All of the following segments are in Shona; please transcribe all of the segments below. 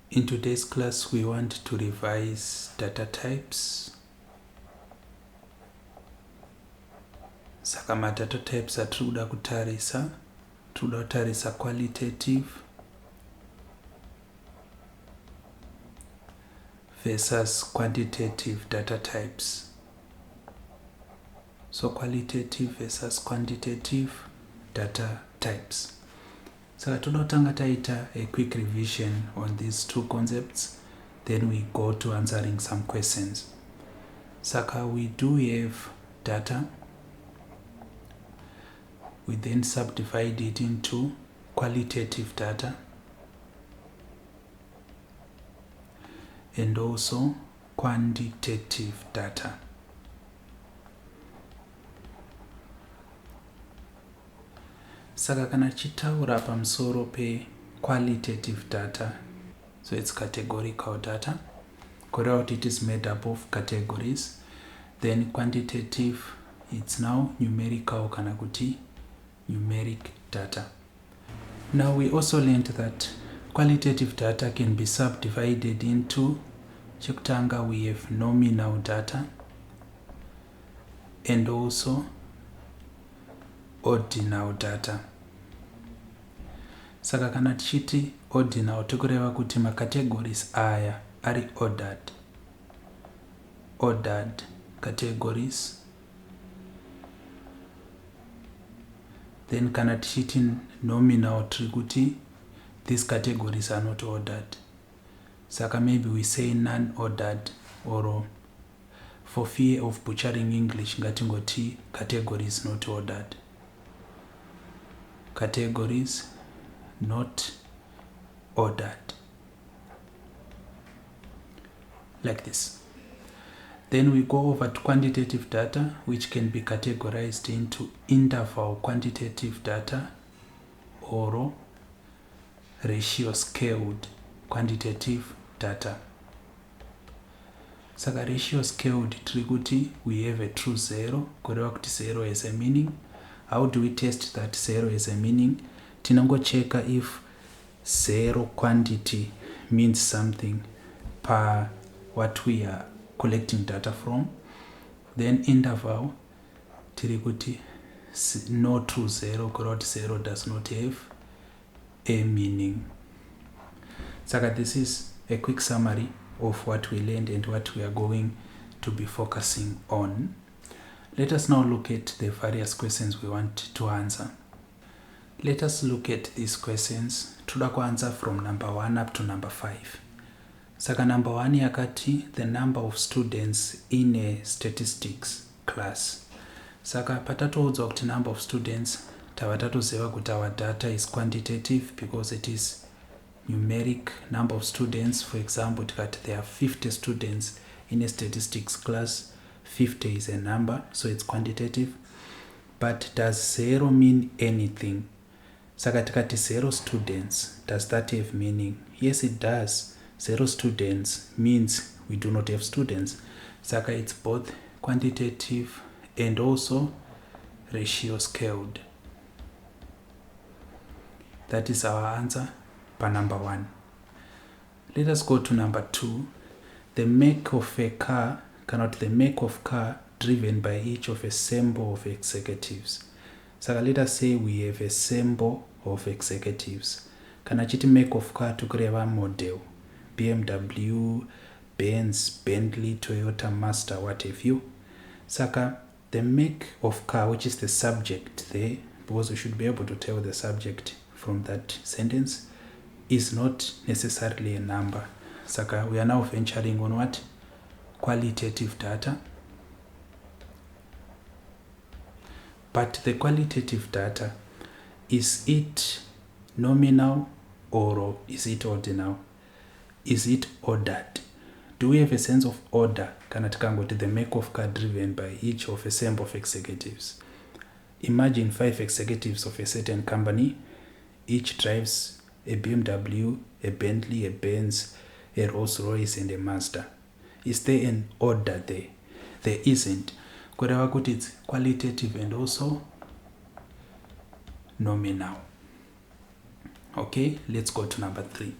In today's class, we want to revise data types. Saka data types atruda kutarisa, truda kutarisa qualitative versus quantitative data types. So qualitative versus quantitative data types. So tunotanga taita a quick revision on these two concepts, then we go to answering some questions. Saka we do have data. We then subdivide it into qualitative data and also quantitative data. Saka kana chitaura pamusoro pe qualitative data, so it's categorical data. Correct, it is made up of categories. Then quantitative, it's now numerical kana kuti numeric data. Now we also learned that qualitative data can be subdivided into chekutanga we have nominal data and also ordinal data. Saka kana tichiti ordinal tikureva kuti categories aya ari ordered categories. Then kana tichiti nominal trikuti these categories are not ordered. Saka maybe we say non-ordered, or for fear of butchering English ngatingoti categories not ordered. Categories not ordered. Like this. Then we go over to quantitative data, which can be categorized into interval quantitative data or ratio scaled quantitative data. Saka ratio scaled trikuti we have a true zero, kureva kuti zero has a meaning. How do we test that zero has a meaning? Tinango checka if zero quantity means something per what we are collecting data from. Then interval tirikuti no true zero, kureva kuti zero does not have a meaning. Saka this is a quick summary of what we learned and what we are going to be focusing on. Let us now look at the various questions we want to answer. Let us look at these questions. Toda answer from number 1 up to number 5. Saka number 1 yakati the number of students in a statistics class. Saka patatoudza kuti number of students, tavatatoziva kuti our data is quantitative because it is numeric number of students. For example, there are 50 students in a statistics class. 50 is a number, so it's quantitative. But does zero mean anything? Saka tikati 0 students, does that have meaning? Yes, it does. 0 students means we do not have students. Saka it's both quantitative and also ratio scaled. That is our answer for number 1. Let us go to number 2. The make of a car, the make of car driven by each of a sample of executives. So let us say we have a sample of executives. Kana chiti make of car tukureva model, BMW, Benz, Bentley, Toyota, Mazda, what have you. Saka the make of car, which is the subject there, because we should be able to tell the subject from that sentence, is not necessarily a number. Saka we are now venturing on what? Qualitative data. But the qualitative data, is it nominal or is it ordinal? Is it ordered? Do we have a sense of order? Kana tikangoti the make of car driven by each of a sample of executives. Imagine 5 executives of a certain company. Each drives a BMW, a Bentley, a Benz, a Rolls Royce and a Mazda. Is there an order there? There isn't. Kureva kuti it's qualitative and also nominal. Okay, let's go to number 3.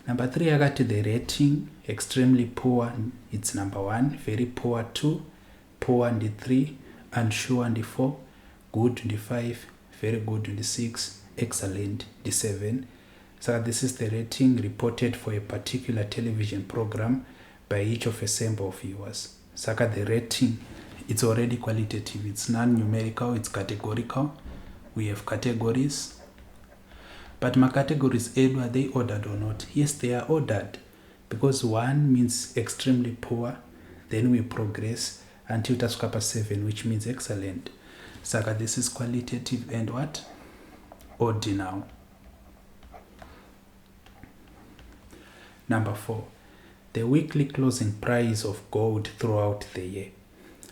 Number 3 akati the rating, extremely poor it's number 1, very poor 2, poor ndi 3, unsure ndi 4, good ndi 5, very good ndi 6, excellent ndi 7. So this is the rating reported for a particular television program by each of a sample of viewers. Saka the rating, it's already qualitative, it's non-numerical, it's categorical. We have categories. But my categories, are they ordered or not? Yes, they are ordered, because 1 means extremely poor, then we progress until tasukapa 7, which means excellent. Saka this is qualitative and what? Ordinal. Number 4, the weekly closing price of gold throughout the year.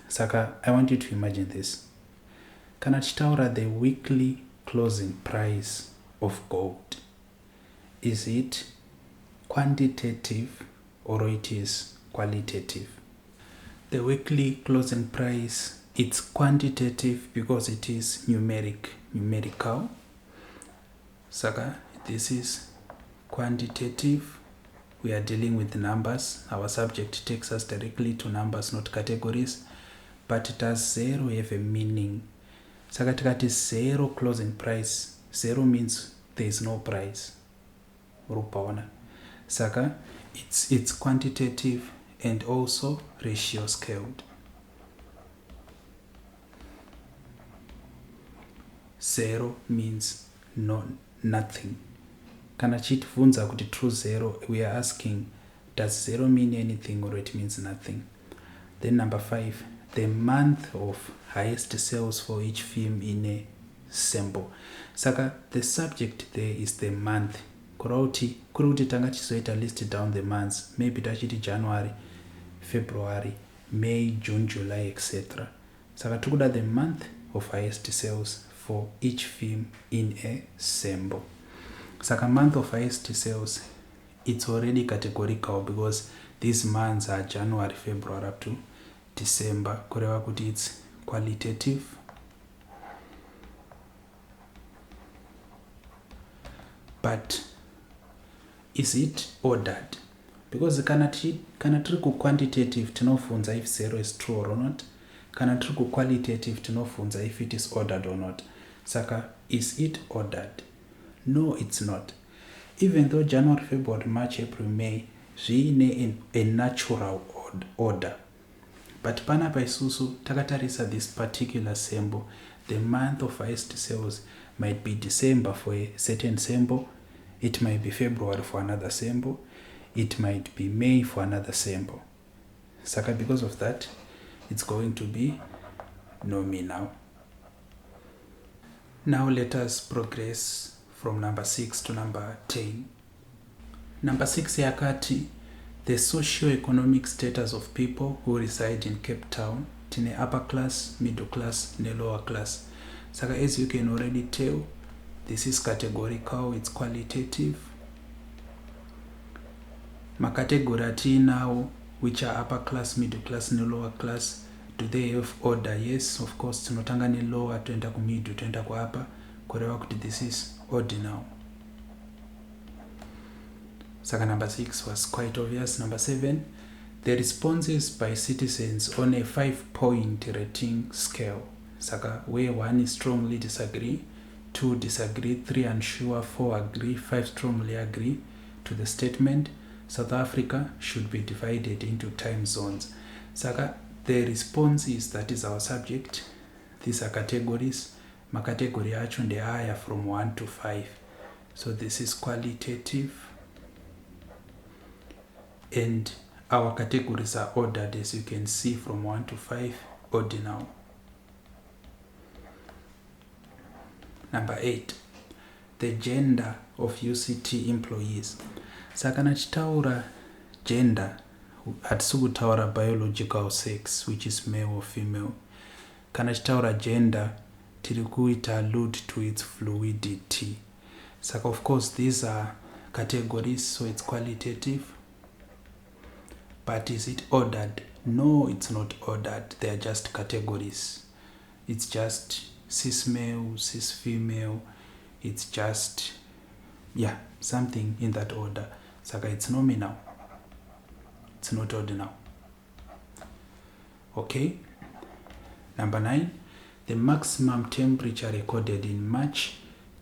Saka, I want you to imagine this. Kana tichitaura the weekly closing price of gold, is it quantitative or it is qualitative? The weekly closing price, it's quantitative because it is numerical. Saka, this is quantitative. We are dealing with numbers. Our subject takes us directly to numbers, not categories. But does 0 have a meaning? Saka tikati 0 closing price, 0 means there is no price. Rupaona. Saka it's quantitative and also ratio scaled. 0 means nothing. Kana chitibvunza kuti true 0, we are asking, does 0 mean anything or it means nothing? Then number 5, the month of highest sales for each film in a sample. Saka the subject there is the month. Kuri kuti tanga tizoita list down the months, maybe tachiti January, February, May, June, July, etc. Saka tikuda the month of highest sales for each film in a sample. Saka month of highest sales, it's already categorical because these months are January, February up to December. Kureva kuti it's qualitative. But is it ordered? Because kana tiri ku quantitative tinofunza if 0 is true or not. Kana tiri ku qualitative tinofunza if it is ordered or not. Saka, is it ordered? No, it's not. Even though January, February, March, April, May, zvine a natural order. But pana paisusu takatarisa this particular sample, the month of highest sales might be December for a certain sample, it might be February for another sample, it might be May for another sample. Saka, because of that, it's going to be nominal. Now let us progress from number 6 to number 10. Number 6 yakati, the socio-economic status of people who reside in Cape Town, tine upper class, middle class, ne lower class. Saka, as you can already tell, this is categorical, it's qualitative. Makategori now, which are upper class, middle class, ne lower class, do they have order? Yes, of course. Tinotanga ne lower, tuenda ku middle, tuenda ku upper. Kureva kuti this is ordinal. Saka number 6 was quite obvious. Number 7, the responses by citizens on a 5-point rating scale. Saka, where 1 is strongly disagree, 2 disagree, 3 unsure, 4 agree, 5 strongly agree to the statement. South Africa should be divided into time zones. Saka, the responses, that is our subject. These are categories. Makategori acho nde higher from 1 to 5. So this is qualitative. And our categories are ordered, as you can see, from 1 to 5, ordinal. Number 8, the gender of UCT employees. Saka nachitaura gender, hatisukutaura biological sex, which is male or female. Kana chitaura gender, tiri kuita allude to its fluidity. Saka, of course, these are categories, so it's qualitative. But is it ordered? No, it's not ordered. They are just categories. It's just cis male, cis female. It's just, something in that order. saka it's nominal, it's not ordinal. Okay. Number 9, the maximum temperature recorded in March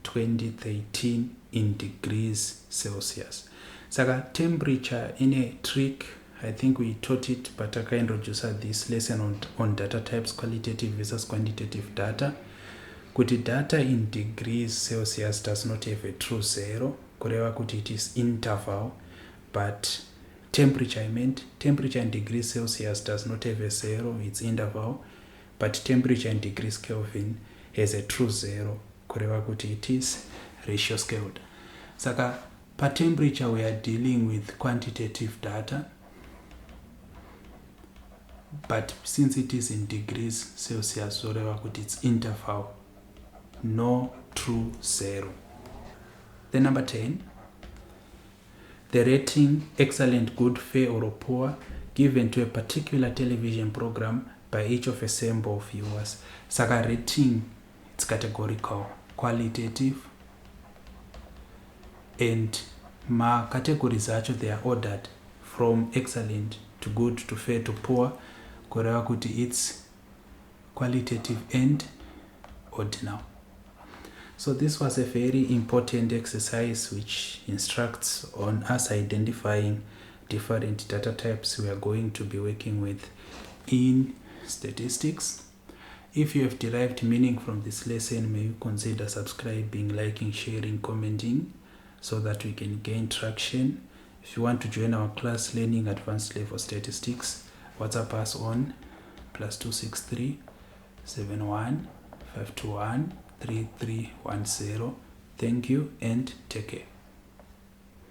2013 in degrees Celsius. Saka temperature in a trick, I think we taught it, but I can introduce this lesson on data types, qualitative versus quantitative data. Kuti data in degrees Celsius does not have a true zero, kureva kuti it is interval, but temperature, I meant temperature in degrees Celsius does not have a zero, it's interval, but temperature in degrees Kelvin has a true zero, kureva kuti it is ratio scaled. Saka per temperature we are dealing with quantitative data, but since it is in degrees Celsius, kureva kuti it's interval, no true zero. Then number 10, the rating excellent, good, fair or poor given to a particular television program by each of a sample of viewers. Saka rating, it's categorical, qualitative, and ma categories acho they are ordered from excellent to good to fair to poor, kureva kuti it's qualitative and ordinal. So this was a very important exercise which instructs on us identifying different data types we are going to be working with in statistics. If you have derived meaning from this lesson, may you consider subscribing, liking, sharing, commenting, so that we can gain traction. If you want to join our class learning advanced level statistics, WhatsApp us on +263 71 521 3310. Thank you and take care.